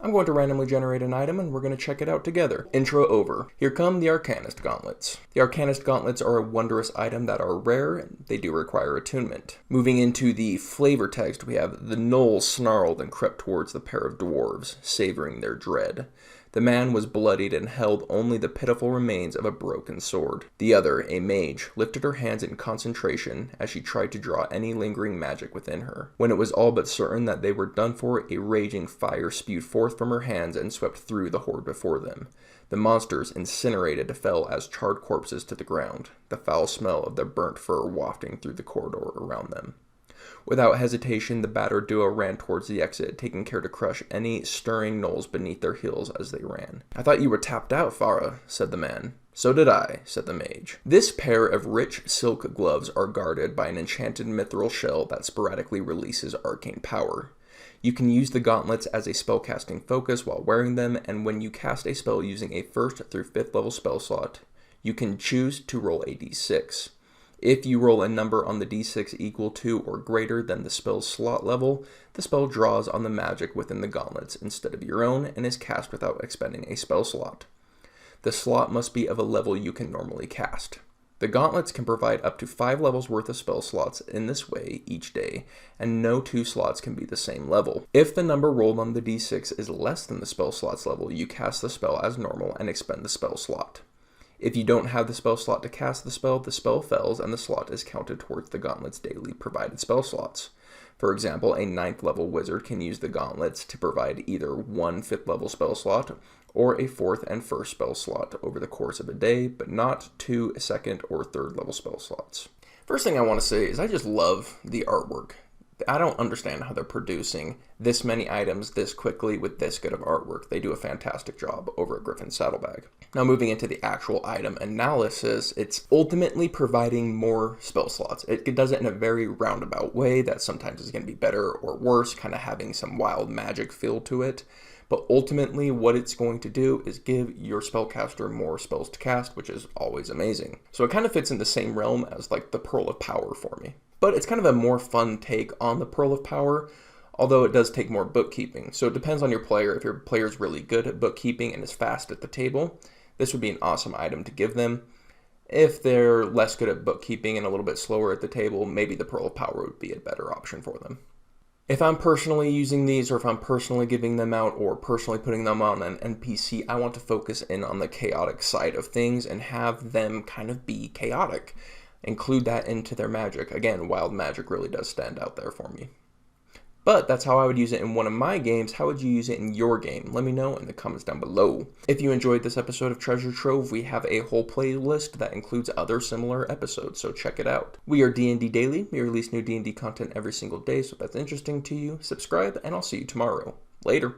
I'm going to randomly generate an item and we're going to check it out together. Intro over. Here come the Arcanist Gauntlets. The Arcanist Gauntlets are a wondrous item that are rare and they do require attunement. Moving into the flavor text, we have the gnoll snarled and crept towards the pair of dwarves, savoring their dread. The man was bloodied and held only the pitiful remains of a broken sword. The other, a mage, lifted her hands in concentration as she tried to draw any lingering magic within her. When it was all but certain that they were done for, a raging fire spewed forth from her hands and swept through the horde before them. The monsters, incinerated, fell as charred corpses to the ground, the foul smell of their burnt fur wafting through the corridor around them. Without hesitation, the battered duo ran towards the exit, taking care to crush any stirring gnolls beneath their heels as they ran. "I thought you were tapped out, Farah," said the man. "So did I," said the mage. This pair of rich silk gloves are guarded by an enchanted mithril shell that sporadically releases arcane power. You can use the gauntlets as a spellcasting focus while wearing them, and when you cast a spell using a 1st through 5th level spell slot, you can choose to roll a d6. If you roll a number on the d6 equal to or greater than the spell's slot level, the spell draws on the magic within the gauntlets instead of your own and is cast without expending a spell slot. The slot must be of a level you can normally cast. The gauntlets can provide up to 5 levels worth of spell slots in this way each day, and no 2 slots can be the same level. If the number rolled on the d6 is less than the spell slot's level, you cast the spell as normal and expend the spell slot. If you don't have the spell slot to cast the spell fails and the slot is counted towards the gauntlet's daily provided spell slots. For example, a 9th level wizard can use the gauntlets to provide either one 5th level spell slot or a 4th and 1st spell slot over the course of a day, but not 2 2nd or 3rd level spell slots. First thing I want to say is I just love the artwork. I don't understand how they're producing this many items this quickly with this good of artwork. They do a fantastic job over at Griffin's Saddlebag. Now moving into the actual item analysis, it's ultimately providing more spell slots. It does it in a very roundabout way that sometimes is going to be better or worse, kind of having some wild magic feel to it. But ultimately what it's going to do is give your spellcaster more spells to cast, which is always amazing. So it kind of fits in the same realm as like the Pearl of Power for me. But it's kind of a more fun take on the Pearl of Power, although it does take more bookkeeping. So it depends on your player. If your player is really good at bookkeeping and is fast at the table, this would be an awesome item to give them. If they're less good at bookkeeping and a little bit slower at the table, maybe the Pearl of Power would be a better option for them. If I'm personally using these, or if I'm personally giving them out, or personally putting them on an NPC, I want to focus in on the chaotic side of things and have them kind of be chaotic. Include that into their magic. Again, wild magic really does stand out there for me. But that's how I would use it in one of my games. How would you use it in your game? Let me know in the comments down below. If you enjoyed this episode of Treasure Trove, we have a whole playlist that includes other similar episodes, so check it out. We are D&D Daily. We release new D&D content every single day, so if that's interesting to you, subscribe, and I'll see you tomorrow. Later.